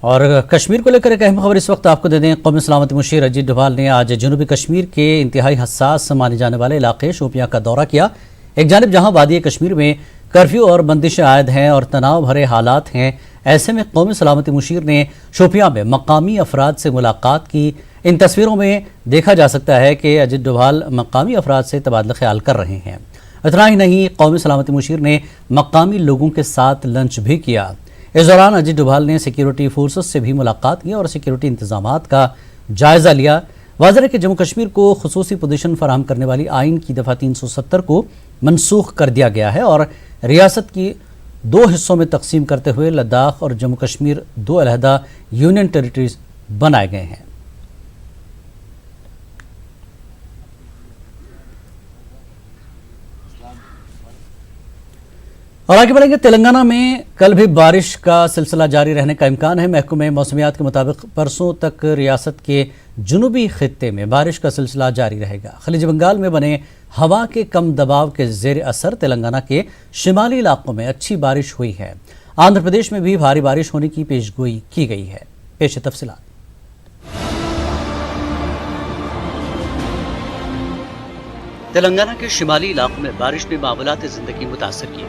اور کشمیر کو لے کر ایک اہم خبر اس وقت آپ کو دے دیں۔ قومی سلامتی مشیر اجیت ڈوبھال نے آج جنوبی کشمیر کے انتہائی حساس مانے جانے والے علاقے شوپیاں کا دورہ کیا۔ ایک جانب جہاں وادی کشمیر میں کرفیو اور بندشیں عائد ہیں اور تناؤ بھرے حالات ہیں، ایسے میں قومی سلامتی مشیر نے شوپیاں میں مقامی افراد سے ملاقات کی۔ ان تصویروں میں دیکھا جا سکتا ہے کہ اجیت ڈوبھال مقامی افراد سے تبادلہ خیال کر رہے ہیں۔ اتنا ہی نہیں، قومی سلامتی مشیر نے مقامی لوگوں کے ساتھ لنچ بھی کیا۔ اس دوران اجیت ڈوبھال نے سیکیورٹی فورسز سے بھی ملاقات کی اور سیکیورٹی انتظامات کا جائزہ لیا۔ واضح ہے کہ جموں کشمیر کو خصوصی پوزیشن فراہم کرنے والی آئین کی دفعہ 370 کو منسوخ کر دیا گیا ہے اور ریاست کی 2 حصوں میں تقسیم کرتے ہوئے لداخ اور جموں کشمیر 2 علیحدہ یونین ٹیریٹریز بنائے گئے ہیں۔ اور آگے بڑھیں گے، تلنگانہ میں کل بھی بارش کا سلسلہ جاری رہنے کا امکان ہے۔ محکمہ موسمیات کے مطابق پرسوں تک ریاست کے جنوبی خطے میں بارش کا سلسلہ جاری رہے گا۔ خلیج بنگال میں بنے ہوا کے کم دباؤ کے زیر اثر تلنگانہ کے شمالی علاقوں میں اچھی بارش ہوئی ہے۔ آندھرا پردیش میں بھی بھاری بارش ہونے کی پیشگوئی کی گئی ہے۔ پیش تفصیلات۔ تلنگانہ کے شمالی علاقوں میں بارش نے معمولات زندگی متاثر کی۔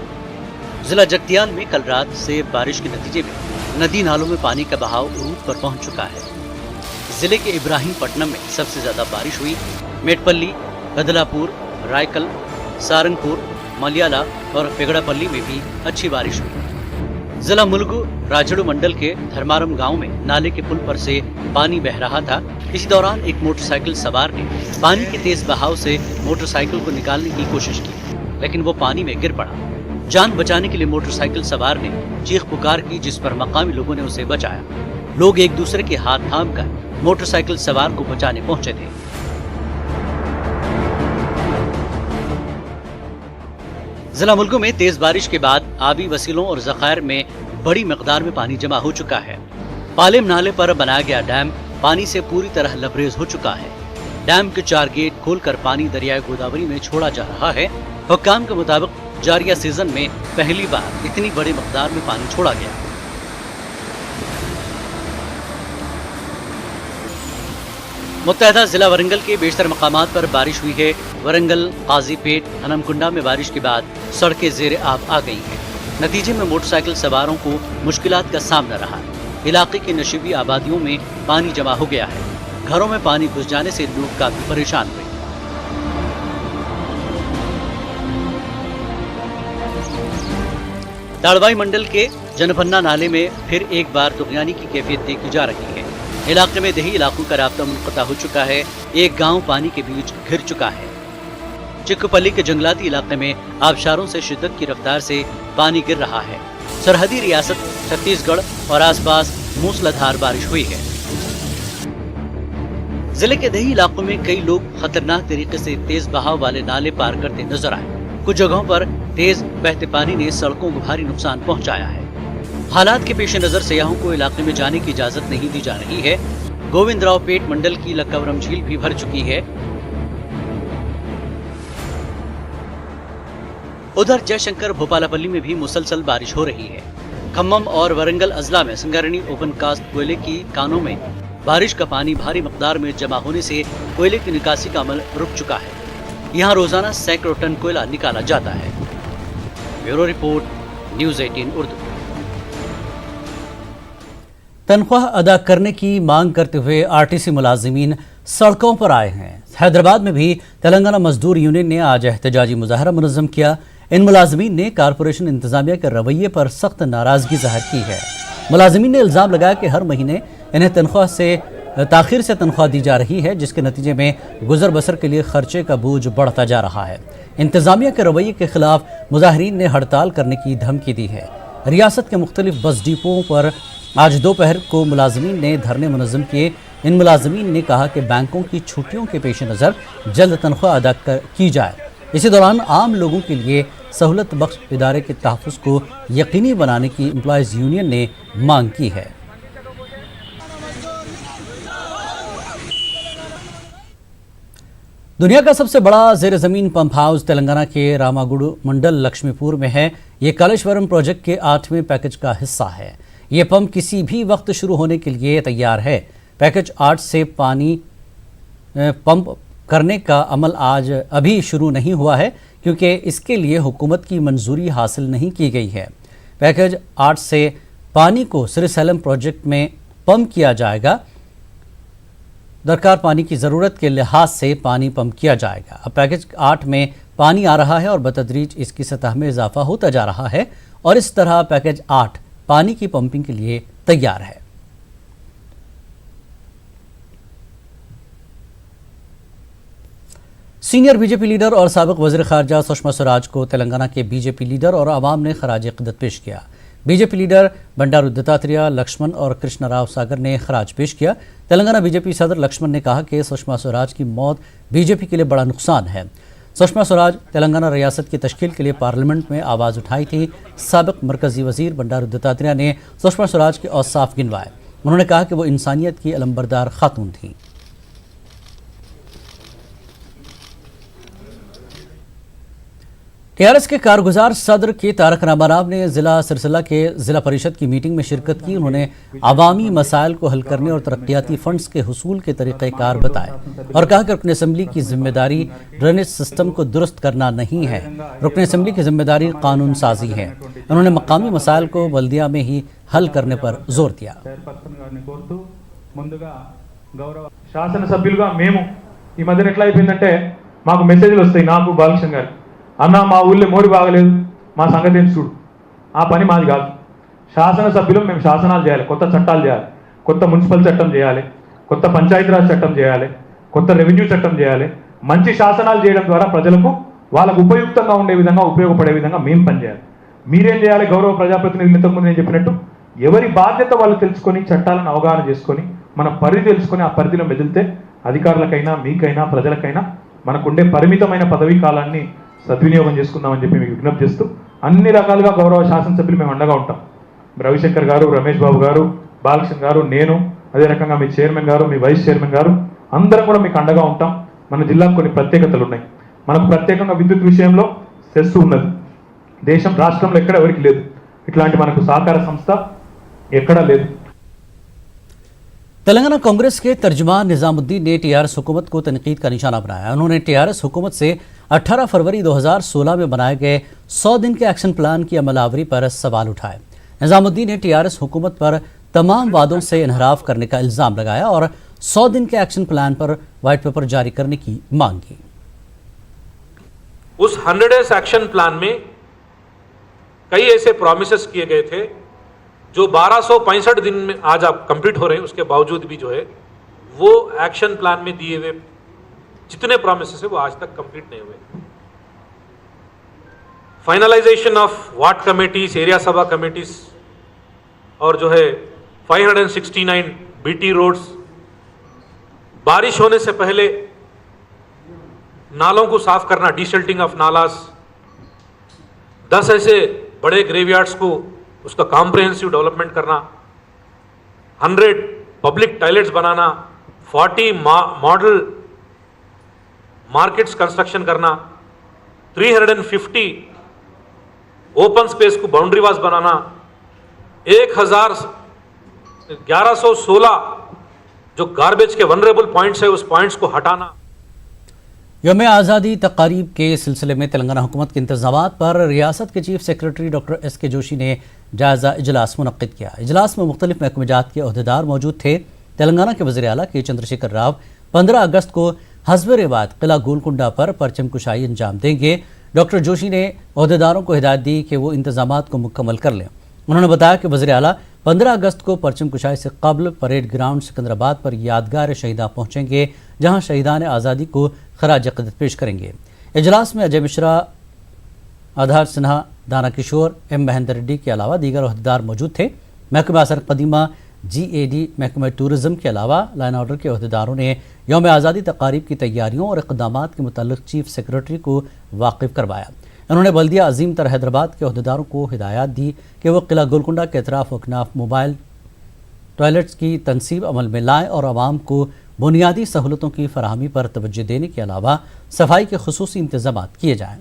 ضلع جگتیال میں کل رات سے بارش کے نتیجے میں ندی نالوں میں پانی کا بہاؤ عروج پر پہنچ چکا ہے۔ ضلع کے ابراہیم پٹنم میں سب سے زیادہ بارش ہوئی۔ میٹ پلی، بدلا پور، رائکل، سارنگ پور، ملیالہ اور پیگڑا پلی میں بھی اچھی بارش ہوئی۔ ضلع ملگو راجڑو منڈل کے دھرمارم گاؤں میں نالے کے پل پر سے پانی بہ رہا تھا۔ اسی دوران ایک موٹر سائیکل سوار نے پانی کے تیز بہاؤ سے موٹر سائیکل کو نکالنے کی کوشش کی، لیکن وہ پانی میں گر پڑا۔ جان بچانے کے لیے موٹر سائیکل سوار نے چیخ پکار کی، جس پر مقامی لوگوں نے اسے بچایا۔ لوگ ایک دوسرے کے ہاتھ تھام کر موٹر سائیکل سوار کو بچانے پہنچے تھے۔ ضلع ملگو میں تیز بارش کے بعد آبی وسیلوں اور ذخائر میں بڑی مقدار میں پانی جمع ہو چکا ہے۔ پالیم نالے پر بنایا گیا ڈیم پانی سے پوری طرح لبریز ہو چکا ہے۔ ڈیم کے 4 گیٹ کھول کر پانی دریائے گوداوری میں چھوڑا جا رہا ہے۔ حکام کے مطابق جاریہ سیزن میں پہلی بار اتنی بڑی مقدار میں پانی چھوڑا گیا۔ متحدہ ضلع ورنگل کے بیشتر مقامات پر بارش ہوئی ہے۔ ورنگل، قاضی پیٹ، ہنم کنڈا میں بارش کے بعد سڑکیں زیر آب آ گئی ہیں۔ نتیجے میں موٹر سائیکل سواروں کو مشکلات کا سامنا رہا۔ علاقے کی نشیبی آبادیوں میں پانی جمع ہو گیا ہے۔ گھروں میں پانی گھس جانے سے لوگ کافی پریشان ہوئے۔ تاڑوائی منڈل کے جنپنا نالے میں پھر ایک بار طغیانی کی کیفیت دیکھی جا رہی ہے۔ علاقے میں دیہی علاقوں کا رابطہ منقطع ہو چکا ہے۔ ایک گاؤں پانی کے بیچ گھر چکا ہے۔ چک پلی کے جنگلاتی علاقے میں آبشاروں سے شدت کی رفتار سے پانی گر رہا ہے۔ سرحدی ریاست چھتیس گڑھ اور آس پاس موسلادھار بارش ہوئی ہے۔ ضلع کے دیہی علاقوں میں کئی لوگ خطرناک طریقے سے تیز بہاؤ والے نالے پار کرتے نظر آئے۔ کچھ جگہوں پر تیز بہتے پانی نے سڑکوں کو بھاری نقصان پہنچایا ہے۔ حالات کے پیش نظر سیاحوں کو علاقے میں جانے کی اجازت نہیں دی جا رہی ہے۔ گووند راؤ پیٹ منڈل کی لکاورم جھیل بھی بھر چکی ہے۔ ادھر جے شنکر بھوپالا پلی میں بھی مسلسل بارش ہو رہی ہے۔ کھمم اور ورنگل اضلاع میں سنگارنی اوپن کاسٹ کوئلے کی کانوں میں بارش کا پانی بھاری مقدار میں جمع ہونے سے کوئلے کی نکاسی کا عمل رک چکا ہے۔ یہاں روزانہ سینکڑوں ٹن کوئلہ نکالا جاتا ہے۔ Bureau report, news 18 Urdu. تنخواہ ادا کرنے کی مانگ کرتے ہوئے RTC ملازمین سڑکوں پر آئے ہیں۔ حیدرآباد میں بھی تلنگانہ مزدور یونین نے آج احتجاجی مظاہرہ منظم کیا۔ ان ملازمین نے کارپوریشن انتظامیہ کے رویے پر سخت ناراضگی ظاہر کی ہے۔ ملازمین نے الزام لگایا کہ ہر مہینے انہیں تاخیر سے تنخواہ دی جا رہی ہے، جس کے نتیجے میں گزر بسر کے لیے خرچے کا بوجھ بڑھتا جا رہا ہے۔ انتظامیہ کے رویے کے خلاف مظاہرین نے ہڑتال کرنے کی دھمکی دی ہے۔ ریاست کے مختلف بس ڈپوؤں پر آج دوپہر کو ملازمین نے دھرنے منظم کیے۔ ان ملازمین نے کہا کہ بینکوں کی چھٹیوں کے پیش نظر جلد تنخواہ ادا کی جائے۔ اسی دوران عام لوگوں کے لیے سہولت بخش ادارے کے تحفظ کو یقینی بنانے کی امپلائیز یونین نے مانگ کی ہے۔ دنیا کا سب سے بڑا زیر زمین پمپ ہاؤس تلنگانہ کے راماگوڑو منڈل لکشمی پور میں ہے۔ یہ کالیشورم پروجیکٹ کے 8ویں پیکج کا حصہ ہے۔ یہ پمپ کسی بھی وقت شروع ہونے کے لیے تیار ہے۔ پیکج 8 سے پانی پمپ کرنے کا عمل ابھی شروع نہیں ہوا ہے کیونکہ اس کے لیے حکومت کی منظوری حاصل نہیں کی گئی ہے۔ پیکج 8 سے پانی کو سری سیلم پروجیکٹ میں پمپ کیا جائے گا۔ درکار پانی کی ضرورت کے لحاظ سے پانی پمپ کیا جائے گا۔ اب پیکج 8 میں پانی آ رہا ہے اور بتدریج اس کی سطح میں اضافہ ہوتا جا رہا ہے اور اس طرح پیکج 8 پانی کی پمپنگ کے لیے تیار ہے۔ Senior be J P leader اور سابق وزیر خارجہ سشما سوراج کو تلنگانہ کے بی جے پی لیڈر اور عوام نے خراج عقیدت پیش کیا۔ B J P leader Bandaru Dattatreya, Laxman اور کرشنا راؤ ساگر نے خراج پیش کیا۔ تلنگانہ بی جے پی صدر لکشمن نے کہا کہ سشما سوراج کی موت بی جے پی کے لیے بڑا نقصان ہے۔ سشما سوراج تلنگانہ ریاست کی تشکیل کے لیے پارلیمنٹ میں آواز اٹھائی تھی۔ سابق مرکزی وزیر بنڈارو دتاتریہ نے سشما سوراج کے اوصاف گنوائے۔ انہوں نے کہا کہ وہ انسانیت کی علمبردار خاتون تھیں۔ ٹی آر ایس کے کارگزار صدر کے تارک راما راؤ نے ضلع سرسلہ کے ضلع پریشد کی میٹنگ میں شرکت کی۔ انہوں نے عوامی مسائل کو حل کرنے اور ترقیاتی فنڈز کے حصول کے طریقہ کار بتائے اور کہا کہ رکن اسمبلی کی ذمہ داری ڈرینیج سسٹم کو درست کرنا نہیں ہے، رکن اسمبلی کی ذمہ داری قانون سازی ہے۔ انہوں نے مقامی مسائل کو بلدیہ میں ہی حل کرنے پر زور دیا۔ శాసన సభ్యులుగా మేము ఈ మధ్యన ఎట్లా అయిపోయిందంటే మాకు మెసేజ్లు వస్తాయి, నాకు బాలకృష్ణ గారు, అన్న మా ఊళ్ళో మోరి బాగలేదు, మా సంగతి ఏంటి చూడు. ఆ పని మాది కాదు. శాసనసభ్యులు మేము శాసనాలు చేయాలి, కొత్త చట్టాలు చేయాలి, కొత్త మున్సిపల్ చట్టం చేయాలి, కొత్త పంచాయతీరాజ్ చట్టం చేయాలి, కొత్త రెవెన్యూ చట్టం చేయాలి. మంచి శాసనాలు చేయడం ద్వారా ప్రజలకు వాళ్ళకు ఉపయుక్తంగా ఉండే విధంగా ఉపయోగపడే విధంగా మేము పనిచేయాలి. మీరేం చేయాలి? గౌరవ ప్రజాప్రతినిధులు ఇంతకుముందు నేను చెప్పినట్టు ఎవరి బాధ్యత వాళ్ళు తెలుసుకొని చట్టాలను అవగాహన చేసుకొని మన పరిధి తెలుసుకొని ఆ పరిధిలో మెదిలితే అధికారులకైనా మీకైనా ప్రజలకైనా మనకుండే పరిమితమైన పదవీ కాలాన్ని సద్వినియోగం చేసుకుందామని చెప్పి మీకు విజ్ఞప్తి చేస్తూ అన్ని రకాలుగా గౌరవ శాసనసభ్యులు మేము అండగా ఉంటాం. రవిశంకర్ గారు, రమేష్ బాబు గారు, బాలకృష్ణ గారు, నేను, అదే రకంగా మీ చైర్మన్ గారు, మీ వైస్ చైర్మన్ గారు అందరం కూడా మీకు అండగా ఉంటాం. మన జిల్లాకు కొన్ని ప్రత్యేకతలు ఉన్నాయి. మనకు ప్రత్యేకంగా విద్యుత్ విషయంలో సెస్ ఉన్నది. దేశం రాష్ట్రంలో ఎక్కడ ఎవరికి లేదు. ఇట్లాంటి మనకు సహకార సంస్థ ఎక్కడా లేదు. تلنگانہ کانگریس کے ترجمان نظام الدین نے ٹی آر ایس حکومت کو تنقید کا نشانہ بنایا۔ انہوں نے ٹی آر ایس حکومت سے 18 فروری 2016 میں بنائے گئے 100 دن کے ایکشن پلان کی عمل آوری پر سوال اٹھائے۔ نظام الدین نے ٹی آر ایس حکومت پر تمام وعدوں سے انحراف کرنے کا الزام لگایا اور 100 دن کے ایکشن پلان پر وائٹ پیپر جاری کرنے کی مانگ کی۔ اس 100 ڈیز ایکشن پلان میں کئی ایسے پرومیسز کیے گئے تھے جو 1265 دن میں آج آپ کمپلیٹ ہو رہے ہیں، اس کے باوجود بھی جو ہے وہ ایکشن پلان میں دیے ہوئے جتنے پرومیسز ہیں وہ آج تک کمپلیٹ نہیں ہوئے۔ Finalization of ward committees, area Sabha committees اور جو ہے 569 بی ٹی روڈز، بارش ہونے سے پہلے نالوں کو صاف کرنا، ڈی سلٹنگ آف نالاز، 10 ایسے بڑے گریو یارڈز کو اس کا کمپریہنسو ڈیولپمنٹ کرنا، 100 پبلک ٹوائلٹس بنانا، 40 ماڈل مارکیٹس کنسٹرکشن کرنا، 350 اوپن سپیس کو باؤنڈری واز بنانا، 1116 جو گاربیج کے ونریبل پوائنٹس ہے اس پوائنٹس کو ہٹانا۔ یوم آزادی تقاریب کے سلسلے میں تلنگانہ حکومت کے انتظامات پر ریاست کے چیف سیکرٹری ڈاکٹر ایس کے جوشی نے جائزہ اجلاس منعقد کیا۔ اجلاس میں مختلف محکمہ جات کے عہدیدار موجود تھے۔ تلنگانہ کے وزیر اعلیٰ کے چندر شیکھر راؤ 15 اگست کو حسب روایت قلعہ گولکنڈہ پر پرچم کشائی انجام دیں گے۔ ڈاکٹر جوشی نے عہدیداروں کو ہدایت دی کہ وہ انتظامات کو مکمل کر لیں۔ انہوں نے بتایا کہ وزیر اعلیٰ 15 اگست کو پرچم کشائی سے قبل پریڈ گراؤنڈ سکندرآباد پر یادگار شہیداں پہنچیں گے، جہاں شہیدان آزادی کو خراج عقیدت پیش کریں گے۔ اجلاس میں اجے مشرا، آدھار سنہا، دانا کشور، ایم مہندر ریڈی کے علاوہ دیگر عہدیدار موجود تھے۔ محکمہ اثر قدیمہ، جی اے ڈی، محکمہ ٹورزم کے علاوہ لائن آرڈر کے عہدیداروں نے یوم آزادی تقاریب کی تیاریوں اور اقدامات کے متعلق چیف سیکرٹری کو واقف کروایا۔ انہوں نے بلدیہ عظیم تر حیدرآباد کے عہدیداروں کو ہدایات دی کہ وہ قلعہ گولکنڈہ کے اطراف و اکناف موبائل ٹوائلٹس کی تنصیب عمل میں لائیں اور عوام کو بنیادی سہولتوں کی فراہمی پر توجہ دینے کے علاوہ صفائی کے خصوصی انتظامات کیے جائیں۔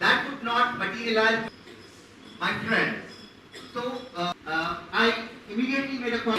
That could not materialize, my friend. So I immediately made a call.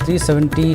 370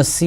SC,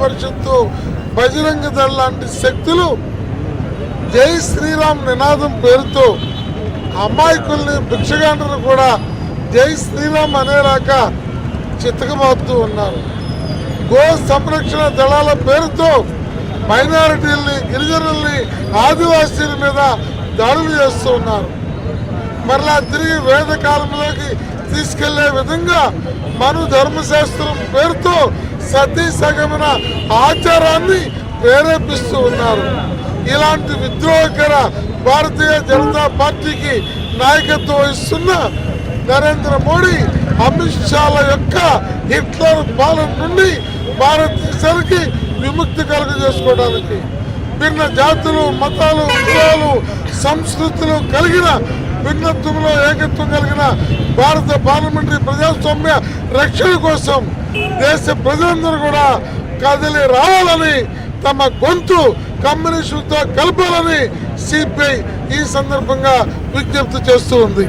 పరిషత్తు బజరంగ దళ లాంటి శక్తులు జై శ్రీరామ్ నినాదం పేరుతో అమాయకుల్ని భిక్షగాండ్రులు కూడా జై శ్రీరామ్ అనేలాక చిత్తకబాదుతూ ఉన్నారు. గో సంరక్షణ దళాల పేరుతో మైనారిటీల్ని, గిరిజనుల్ని, ఆదివాసీల మీద దాడులు చేస్తూ ఉన్నారు. మరలా తిరిగి వేద కాలంలోకి తీసుకెళ్లే విధంగా మను ధర్మశాస్త్రం పేరుతో సతీ సగమన ఆచారాన్ని ప్రేరేపిస్తూ ఉన్నారు. ఇలాంటి విద్రోహకర భారతీయ జనతా పార్టీకి నాయకత్వం వహిస్తున్న నరేంద్ర మోడీ, అమిత్ షాల యొక్క హిట్లర్ పాలన నుండి భారతదేశానికి విముక్తి కలుగజేసుకోవడానికి భిన్న జాతులు, మతాలు, కులాలు, సంస్కృతులు కలిగిన భిన్నత్వంలో ఏకత్వం కలిగిన భారత పార్లమెంటరీ ప్రజాస్వామ్య రక్షణ కోసం దేశ ప్రజలందరూ కూడా కదిలి రావాలని, తమ గొంతు కమ్యూనిస్టులతో కలపాలని సిపిఐ ఈ సందర్భంగా విజ్ఞప్తి చేస్తూ ఉంది.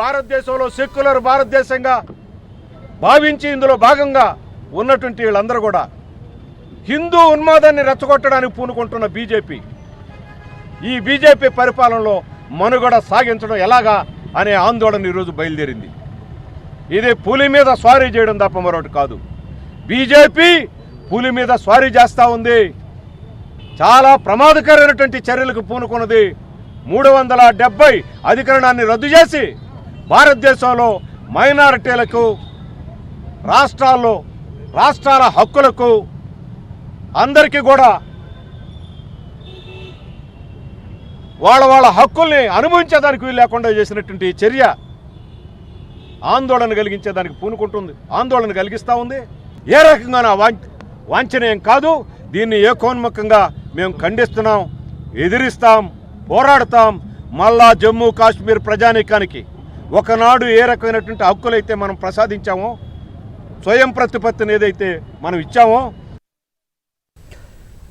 భారతదేశంలో సెక్యులర్ భారతదేశంగా భావించి ఇందులో భాగంగా ఉన్నటువంటి వీళ్ళందరూ కూడా హిందూ ఉన్మాదాన్ని రెచ్చగొట్టడానికి పూనుకుంటున్న ఈ బీజేపీ పరిపాలనలో మనుగడ సాగించడం ఎలాగా అనే ఆందోళన ఈరోజు బయలుదేరింది. ఇది పులి మీద స్వారీ చేయడం తప్ప మరొకటి కాదు. బీజేపీ పులి మీద స్వారీ చేస్తూ ఉంది. చాలా ప్రమాదకరమైనటువంటి చర్యలకు పూనుకున్నది. 370 అధికరణాన్ని రద్దు చేసి భారతదేశంలో మైనారిటీలకు రాష్ట్రాల హక్కులకు అందరికీ కూడా వాళ్ళ హక్కుల్ని అనుభవించేదానికి వీలు లేకుండా చేసినటువంటి చర్య ఆందోళన కలిగించేదానికి పూనుకుంటుంది, ఆందోళన కలిగిస్తూ ఉంది. ఏ రకంగా వాంఛనీయం కాదు. దీన్ని ఏకోన్ముఖంగా మేము ఖండిస్తున్నాం, ఎదిరిస్తాం, పోరాడతాం. మళ్ళా జమ్మూ కాశ్మీర్ ప్రజానీకానికి ఒకనాడు ఏ రకమైనటువంటి హక్కులైతే మనం ప్రసాదించామో, స్వయం ప్రతిపత్తిని ఏదైతే మనం ఇచ్చామో.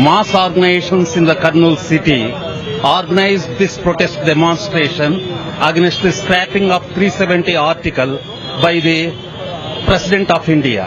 mass organizations in the Kurnool city organized this protest demonstration against the scrapping of 370 article by the President of India.